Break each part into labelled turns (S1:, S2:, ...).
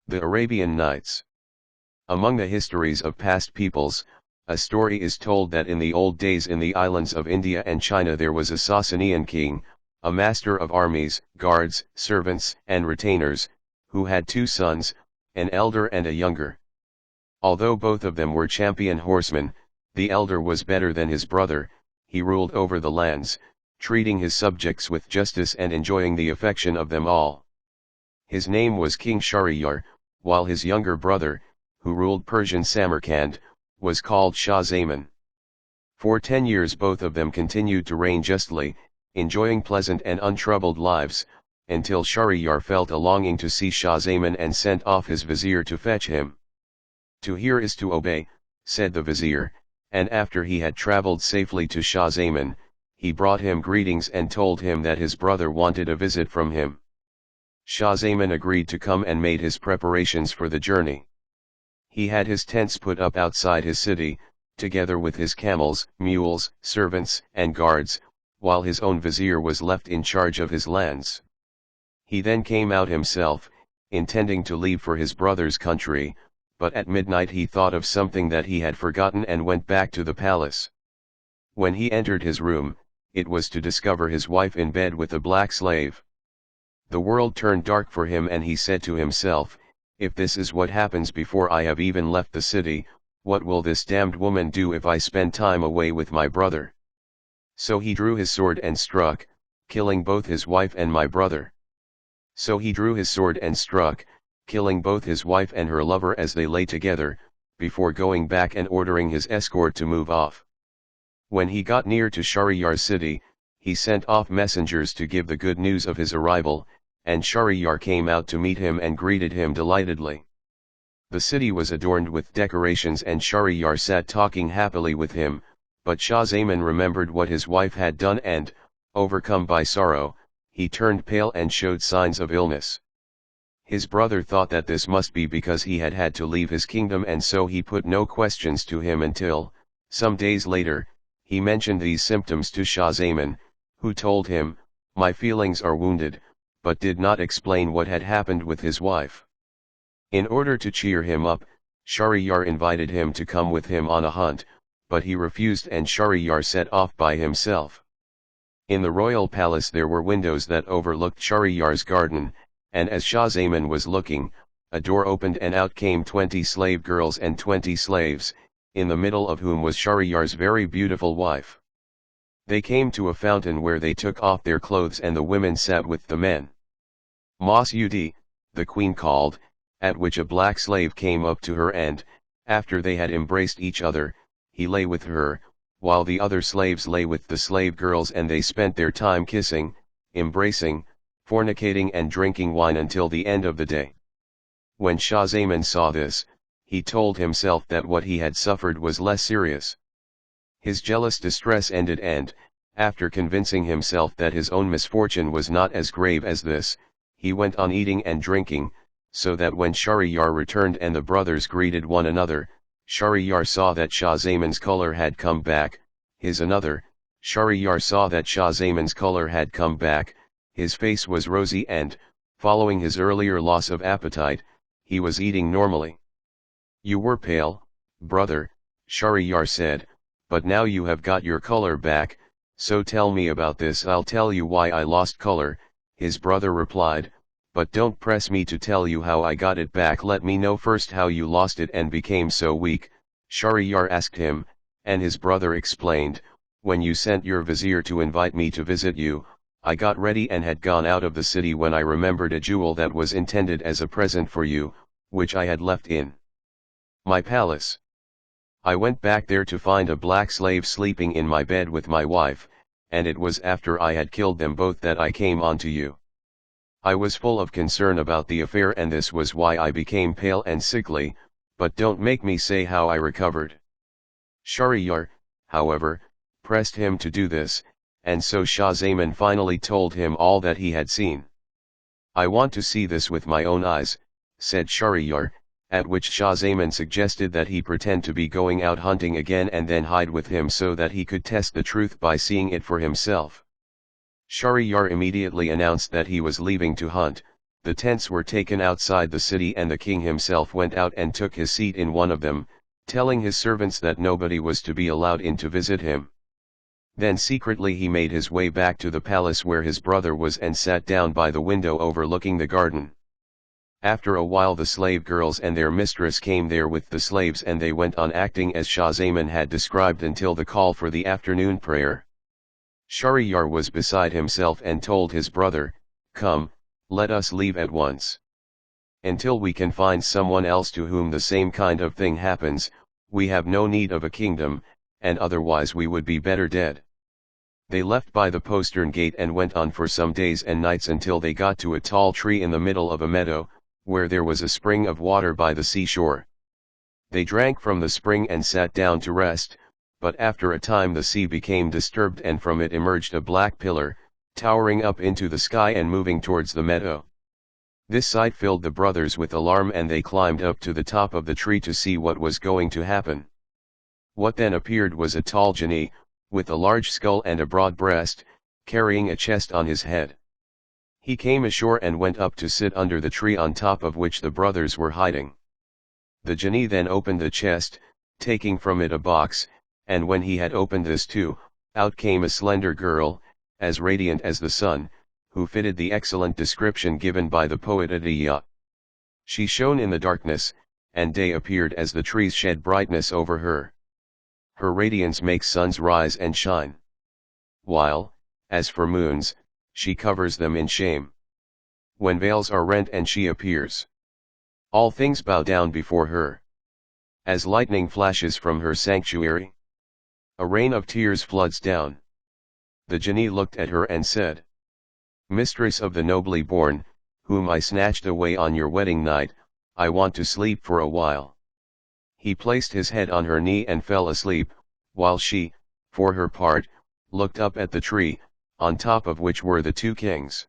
S1: The Arabian Nights. Among the histories of past peoples, a story is told that in the old days in the islands of India and China there was a Sasanian king, a master of armies, guards, servants, and retainers, who had two sons, an elder and a younger. Although both of them were champion horsemen, the elder was better than his brother. He ruled over the lands, treating his subjects with justice and enjoying the affection of them all. His name was King Shahriyar, while his younger brother, who ruled Persian Samarkand, was called Shah Zaman. For 10 years both of them continued to reign justly, enjoying pleasant and untroubled lives, until Shahriyar felt a longing to see Shah Zaman and sent off his vizier to fetch him. "To hear is to obey," said the vizier, and after he had travelled safely to Shah Zaman, he brought him greetings and told him that his brother wanted a visit from him. Shah Zaman agreed to come and made his preparations for the journey. He had his tents put up outside his city, together with his camels, mules, servants, and guards, while his own vizier was left in charge of his lands. He then came out himself, intending to leave for his brother's country, but at midnight he thought of something that he had forgotten and went back to the palace. When he entered his room, it was to discover his wife in bed with a black slave. The world turned dark for him and he said to himself, "If this is what happens before I have even left the city, what will this damned woman do if I spend time away with my brother?" So he drew his sword and struck, killing both his wife and my brother. So he drew his sword and struck, killing both his wife and her lover as they lay together, before going back and ordering his escort to move off. When he got near to Shahriyar's city, he sent off messengers to give the good news of his arrival, and Shahriyar came out to meet him and greeted him delightedly. The city was adorned with decorations and Shahriyar sat talking happily with him, but Shah Zaman remembered what his wife had done and, overcome by sorrow, he turned pale and showed signs of illness. His brother thought that this must be because he had had to leave his kingdom and so he put no questions to him until, some days later, he mentioned these symptoms to Shah Zaman, who told him, "My feelings are wounded," but did not explain what had happened with his wife. In order to cheer him up, Shahriyar invited him to come with him on a hunt, but he refused and Shahriyar set off by himself. In the royal palace there were windows that overlooked Shahriyar's garden, and as Shah Zaman was looking, a door opened and out came 20 slave girls and 20 slaves, in the middle of whom was Shahriyar's very beautiful wife. They came to a fountain where they took off their clothes and the women sat with the men. "Masudi," the queen called, at which a black slave came up to her and, after they had embraced each other, he lay with her, while the other slaves lay with the slave girls and they spent their time kissing, embracing, fornicating and drinking wine until the end of the day. When Shah Zaman saw this, he told himself that what he had suffered was less serious. His jealous distress ended and, after convincing himself that his own misfortune was not as grave as this, he went on eating and drinking, so that when Shahriyar returned and the brothers greeted one another, Shahriyar saw that Shah Zaman's color had come back, Shahriyar saw that Shah Zaman's color had come back, his face was rosy and, following his earlier loss of appetite, he was eating normally. "You were pale, brother," Shahriyar said, "but now you have got your color back, so tell me about this." "I'll tell you why I lost color," his brother replied, "but don't press me to tell you how I got it back. Let me know first how you lost it and became so weak." Shahriyar asked him, and his brother explained, "When you sent your vizier to invite me to visit you, I got ready and had gone out of the city when I remembered a jewel that was intended as a present for you, which I had left in my palace. I went back there to find a black slave sleeping in my bed with my wife, and it was after I had killed them both that I came on to you. I was full of concern about the affair and this was why I became pale and sickly, but don't make me say how I recovered." Shahriyar, however, pressed him to do this, and so Shah Zaman finally told him all that he had seen. "I want to see this with my own eyes," said Shahriyar, at which Shah Zaman suggested that he pretend to be going out hunting again and then hide with him so that he could test the truth by seeing it for himself. Shahriyar immediately announced that he was leaving to hunt. the tents were taken outside the city and the king himself went out and took his seat in one of them, telling his servants that nobody was to be allowed in to visit him. Then secretly he made his way back to the palace where his brother was and sat down by the window overlooking the garden. After a while the slave girls and their mistress came there with the slaves and they went on acting as Shah Zaman had described until the call for the afternoon prayer. Shahryar was beside himself and told his brother, "Come, let us leave at once. Until we can find someone else to whom the same kind of thing happens, we have no need of a kingdom, and otherwise we would be better dead." They left by the postern gate and went on for some days and nights until they got to a tall tree in the middle of a meadow, where there was a spring of water by the seashore. They drank from the spring and sat down to rest, but after a time the sea became disturbed and from it emerged a black pillar, towering up into the sky and moving towards the meadow. This sight filled the brothers with alarm and they climbed up to the top of the tree to see what was going to happen. What then appeared was a tall genie, with a large skull and a broad breast, carrying a chest on his head. He came ashore and went up to sit under the tree on top of which the brothers were hiding. The genie then opened the chest, taking from it a box, and when he had opened this too, out came a slender girl, as radiant as the sun, who fitted the excellent description given by the poet Adiya. She shone in the darkness, and day appeared as the trees shed brightness over her. Her radiance makes suns rise and shine. While, as for moons, she covers them in shame. When veils are rent and she appears, all things bow down before her. As lightning flashes from her sanctuary, a rain of tears floods down. The genie looked at her and said, "Mistress of the nobly born, whom I snatched away on your wedding night, I want to sleep for a while." He placed his head on her knee and fell asleep, while she, for her part, looked up at the tree, on top of which were the two kings.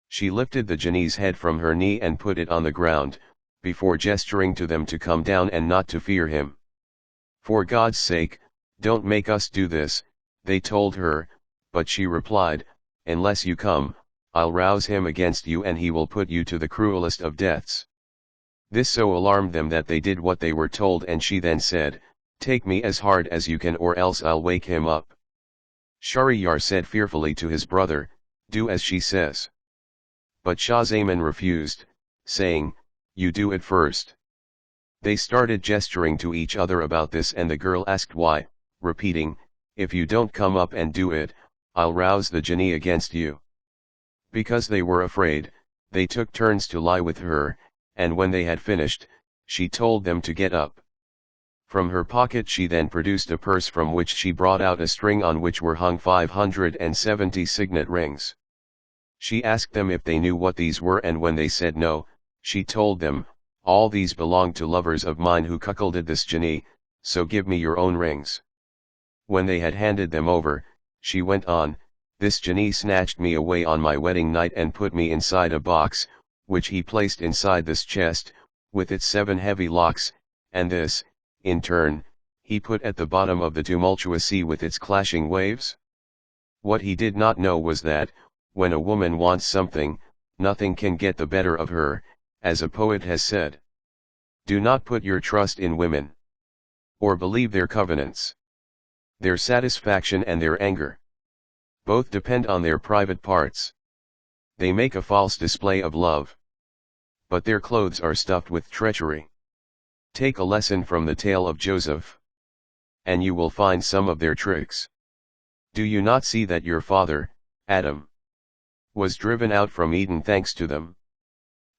S1: She lifted the genie's head from her knee and put it on the ground, before gesturing to them to come down and not to fear him. "For God's sake, don't make us do this," they told her, but she replied, "Unless you come, I'll rouse him against you and he will put you to the cruelest of deaths." This so alarmed them that they did what they were told, and she then said, "Take me as hard as you can or else I'll wake him up." Shahryar said fearfully to his brother, "Do as she says." But Shah Zaman refused, saying, "You do it first." They started gesturing to each other about this and the girl asked why, repeating, "If you don't come up and do it, I'll rouse the genie against you." Because they were afraid, they took turns to lie with her, and when they had finished, she told them to get up. From her pocket she then produced a purse from which she brought out a string on which were hung 570 signet rings. She asked them if they knew what these were, and when they said no, she told them, "All these belong to lovers of mine who cuckolded this genie, so give me your own rings." When they had handed them over, she went on, "This genie snatched me away on my wedding night and put me inside a box, which he placed inside this chest, with its 7 heavy locks, and this, in turn, he put at the bottom of the tumultuous sea with its clashing waves." What he did not know was that, when a woman wants something, nothing can get the better of her, as a poet has said. Do not put your trust in women, or believe their covenants. Their satisfaction and their anger both depend on their private parts. They make a false display of love, but their clothes are stuffed with treachery. Take a lesson from the tale of Joseph, and you will find some of their tricks. Do you not see that your father, Adam, was driven out from Eden thanks to them?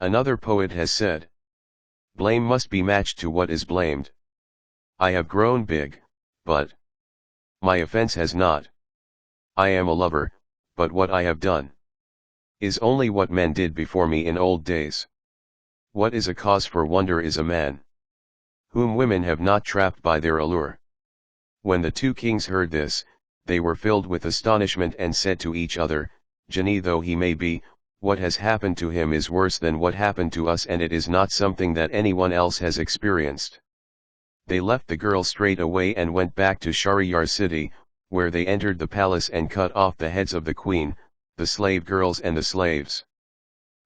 S1: Another poet has said, "Blame must be matched to what is blamed. I have grown big, but my offense has not. I am a lover, but what I have done is only what men did before me in old days. What is a cause for wonder is a man whom women have not trapped by their allure." When the two kings heard this, they were filled with astonishment and said to each other, "Genie though he may be, what has happened to him is worse than what happened to us, and it is not something that anyone else has experienced." They left the girl straight away and went back to Shahryar's city, where they entered the palace and cut off the heads of the queen, the slave girls and the slaves.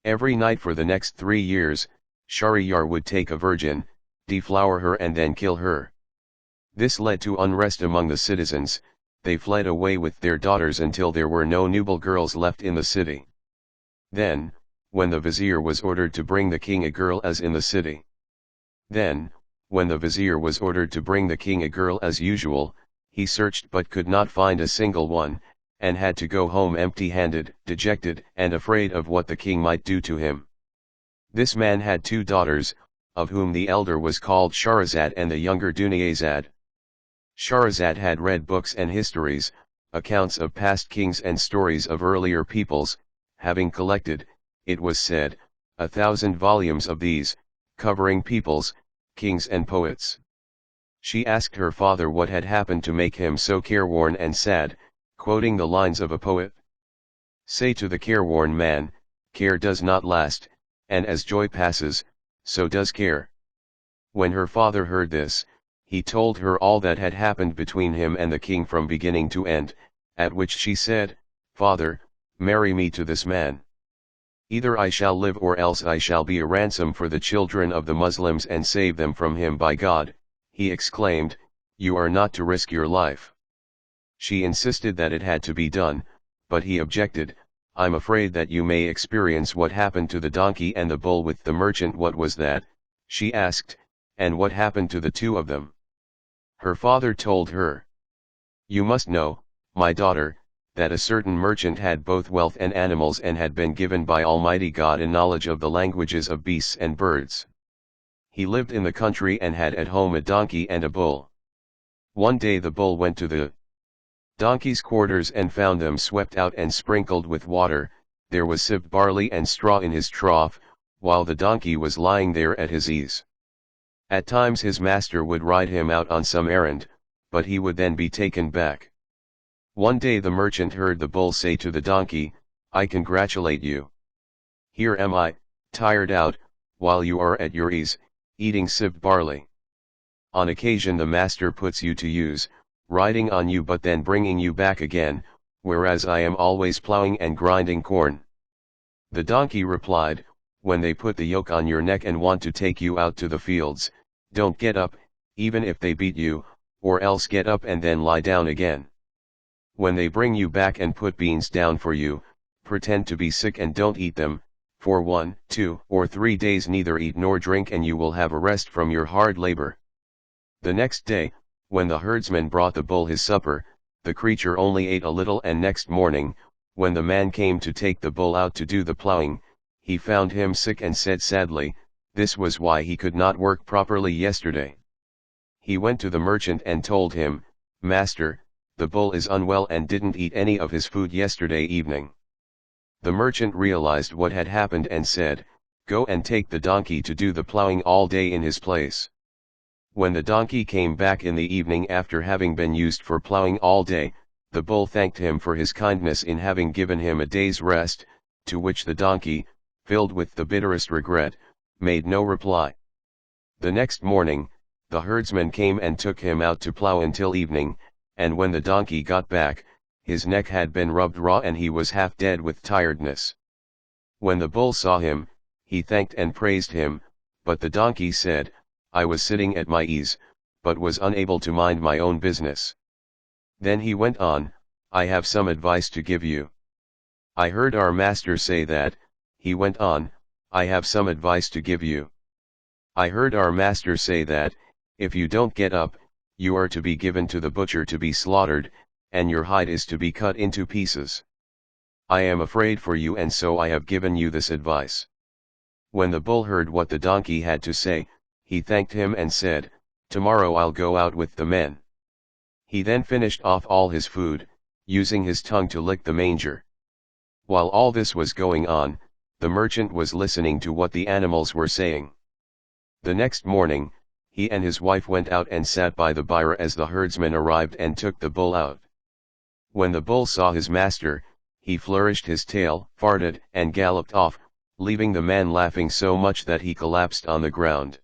S1: Every night for the next 3 years, Shahriyar would take a virgin, deflower her and then kill her. This led to unrest among the citizens. They fled away with their daughters until there were no nubile girls left in the city. Then, when the vizier was ordered to bring the king a girl as in the city. Then, when the vizier was ordered to bring the king a girl as usual, he searched but could not find a single one, and had to go home empty-handed, dejected and afraid of what the king might do to him. This man had 2 daughters, of whom the elder was called Shahrazad and the younger Dunyazad. Shahrazad had read books and histories, accounts of past kings and stories of earlier peoples, having collected, it was said, 1,000 volumes of these, covering peoples, kings and poets. She asked her father what had happened to make him so careworn and sad, quoting the lines of a poet. Say to the careworn man, care does not last, and as joy passes, so does care. When her father heard this, he told her all that had happened between him and the king from beginning to end, at which she said, Father, marry me to this man. Either I shall live or else I shall be a ransom for the children of the Muslims and save them from him by God. He exclaimed, You are not to risk your life. She insisted that it had to be done, but he objected, I'm afraid that you may experience what happened to the donkey and the bull with the merchant. What was that? She asked, and what happened to the 2 of them? Her father told her. You must know, my daughter, that a certain merchant had both wealth and animals and had been given by Almighty God a knowledge of the languages of beasts and birds. He lived in the country and had at home a donkey and a bull. One day the bull went to the donkey's quarters and found them swept out and sprinkled with water. There was sieved barley and straw in his trough, while the donkey was lying there at his ease. At times his master would ride him out on some errand, but he would then be taken back. One day the merchant heard the bull say to the donkey, I congratulate you. Here am I, tired out, while you are at your ease, eating sieved barley. On occasion the master puts you to use, riding on you but then bringing you back again, whereas I am always plowing and grinding corn. The donkey replied, When they put the yoke on your neck and want to take you out to the fields, don't get up, even if they beat you, or else get up and then lie down again. When they bring you back and put beans down for you, pretend to be sick and don't eat them, for 1, 2, or 3 days neither eat nor drink and you will have a rest from your hard labor. The next day, when the herdsman brought the bull his supper, the creature only ate a little, and next morning, when the man came to take the bull out to do the plowing, he found him sick and said sadly, this was why he could not work properly yesterday. He went to the merchant and told him, Master, the bull is unwell and didn't eat any of his food yesterday evening. The merchant realized what had happened and said, Go and take the donkey to do the plowing all day in his place. When the donkey came back in the evening after having been used for plowing all day, the bull thanked him for his kindness in having given him a day's rest, to which the donkey, filled with the bitterest regret, made no reply. The next morning, the herdsman came and took him out to plow until evening, and when the donkey got back, his neck had been rubbed raw and he was half dead with tiredness. When the bull saw him, he thanked and praised him, but the donkey said, I was sitting at my ease, but was unable to mind my own business. Then he went on, I have some advice to give you. I heard our master say that, he went on, I have some advice to give you. I heard our master say that, if you don't get up, you are to be given to the butcher to be slaughtered, and your hide is to be cut into pieces. I am afraid for you and so I have given you this advice. When the bull heard what the donkey had to say, he thanked him and said, Tomorrow I'll go out with the men. He then finished off all his food, using his tongue to lick the manger. While all this was going on, the merchant was listening to what the animals were saying. The next morning, he and his wife went out and sat by the byre as the herdsman arrived and took the bull out. When the bull saw his master, he flourished his tail, farted, and galloped off, leaving the man laughing so much that he collapsed on the ground.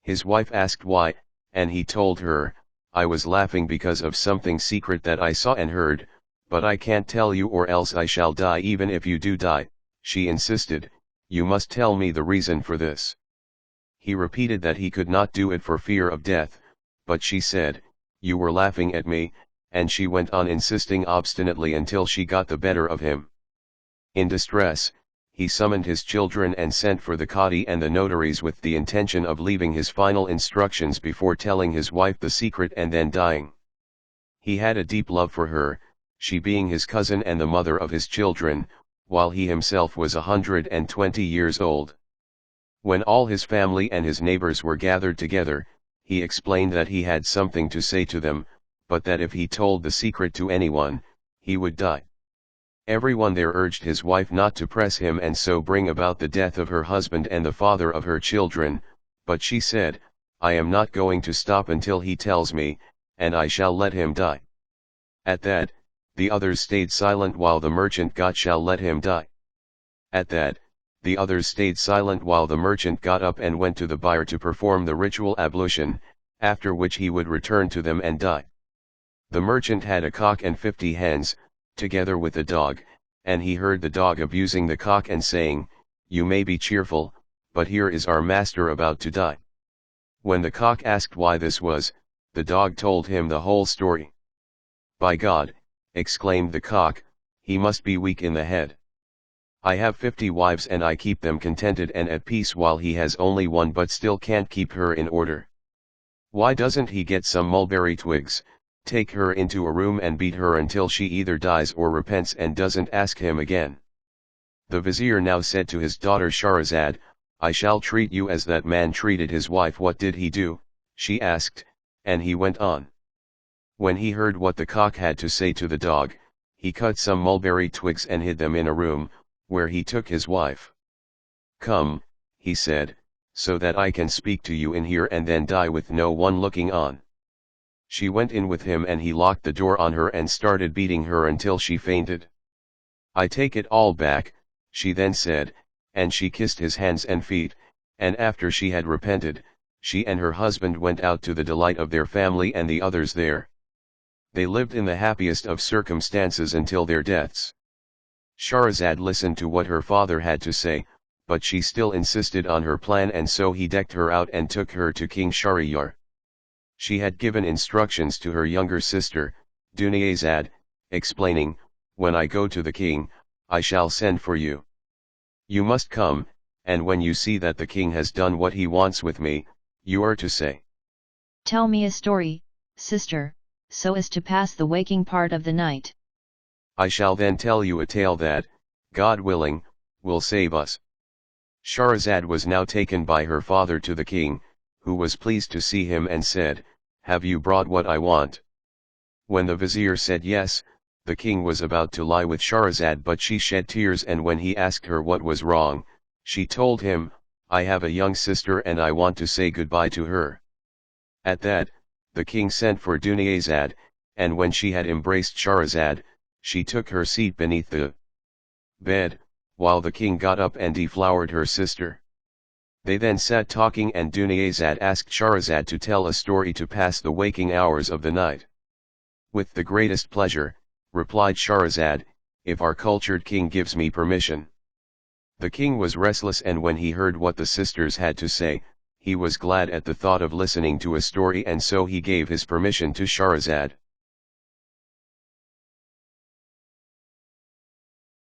S1: His wife asked why, and he told her, I was laughing because of something secret that I saw and heard, but I can't tell you or else I shall die. Even if you do die, she insisted, You must tell me the reason for this." He repeated that he could not do it for fear of death, but she said, "You were laughing at me," and she went on insisting obstinately until she got the better of him. In distress, he summoned his children and sent for the Qadi and the notaries with the intention of leaving his final instructions before telling his wife the secret and then dying. He had a deep love for her, she being his cousin and the mother of his children, while he himself was 120 years old. When all his family and his neighbors were gathered together, he explained that he had something to say to them, but that if he told the secret to anyone, he would die. Everyone there urged his wife not to press him and so bring about the death of her husband and the father of her children, but she said, "I am not going to stop until he tells me, and I shall let him die." At that, the others stayed silent while the merchant got "shall let him die." At that, the others stayed silent while the merchant got up and went to the bier to perform the ritual ablution, after which he would return to them and die. The merchant had a cock and 50 hens, together with a dog, and he heard the dog abusing the cock and saying, "You may be cheerful, but here is our master about to die." When the cock asked why this was, the dog told him the whole story. "By God," exclaimed the cock, "he must be weak in the head. I have 50 wives and I keep them contented and at peace while he has only one but still can't keep her in order. Why doesn't he get some mulberry twigs, take her into a room and beat her until she either dies or repents and doesn't ask him again?" The vizier now said to his daughter Shahrazad, "I shall treat you as that man treated his wife." "What did he do?" she asked, and he went on. When he heard what the cock had to say to the dog, he cut some mulberry twigs and hid them in a room, where he took his wife. "Come," he said, "so that I can speak to you in here and then die with no one looking on." She went in with him and he locked the door on her and started beating her until she fainted. "I take it all back," she then said, and she kissed his hands and feet, and after she had repented, she and her husband went out to the delight of their family and the others there. They lived in the happiest of circumstances until their deaths. Shahrazad listened to what her father had to say, but she still insisted on her plan and so he decked her out and took her to King Shahryar. She had given instructions to her younger sister, Dunyazad, explaining, "When I go to the king, I shall send for you. You must come, and when you see that the king has done what he wants with me, you are to say,
S2: 'Tell me a story, sister, so as to pass the waking part of the night.'
S1: I shall then tell you a tale that, God willing, will save us." Shahrazad was now taken by her father to the king, who was pleased to see him and said, "Have you brought what I want?" When the vizier said yes, the king was about to lie with Shahrazad but she shed tears and when he asked her what was wrong, she told him, "I have a young sister and I want to say goodbye to her." At that, the king sent for Dunyazad, and when she had embraced Shahrazad, she took her seat beneath the bed, while the king got up and deflowered her sister. They then sat talking and Dunyazad asked Shahrazad to tell a story to pass the waking hours of the night. "With the greatest pleasure," replied Shahrazad, "if our cultured king gives me permission." The king was restless and when he heard what the sisters had to say, he was glad at the thought of listening to a story and so he gave his permission to Shahrazad.